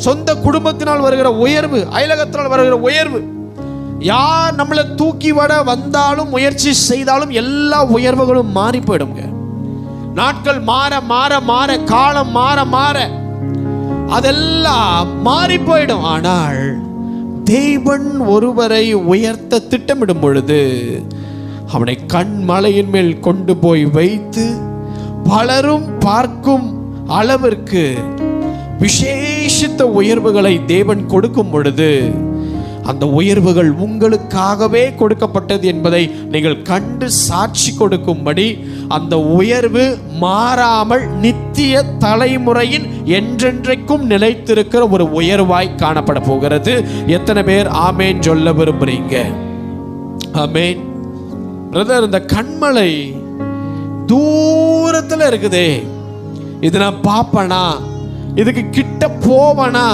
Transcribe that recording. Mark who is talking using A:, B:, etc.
A: சொந்த குடும்பத்தினால் வருகிற உயர்வு, அயலகத்தினால் வருகிற உயர்வு, யார் நம்மளை தூக்கி விட வந்தாலும் முயற்சி செய்தாலும் எல்லா உயர்வுகளும் மாறி போயிடுங்க. நாட்கள் மாற மாற மாற, காலம் மாற மாற அதெல்லாம் மாறி போயிடும். ஆனால் தேவன் ஒருவரை உயர்த்த திட்டமிடும் பொழுது அவனை கண்மலையின் மேல் கொண்டு போய் வைத்து பலரும் பார்க்கும் அளவிற்கு விசேஷித்த உயர்வுகளை தேவன் கொடுக்கும் பொழுது அந்த உயர்வுகள் உங்களுக்காகவே கொடுக்கப்பட்டது என்பதை நீங்கள் கண்டு சாட்சி கொடுக்கும்படி அந்த உயர்வு மாறாமல் நித்திய தலைமுறையின் என்றென்றைக்கும் நிலைத்திருக்கிற ஒரு உயர்வாய் காணப்பட போகிறது. எத்தனை பேர் ஆமேன் சொல்ல விரும்புறீங்க? ஆமேன். பிரதர், இந்த கண்மலை தூரத்தில் இருக்குதே, இது நான் பார்ப்பனா, இதுக்கு கிட்ட போவனா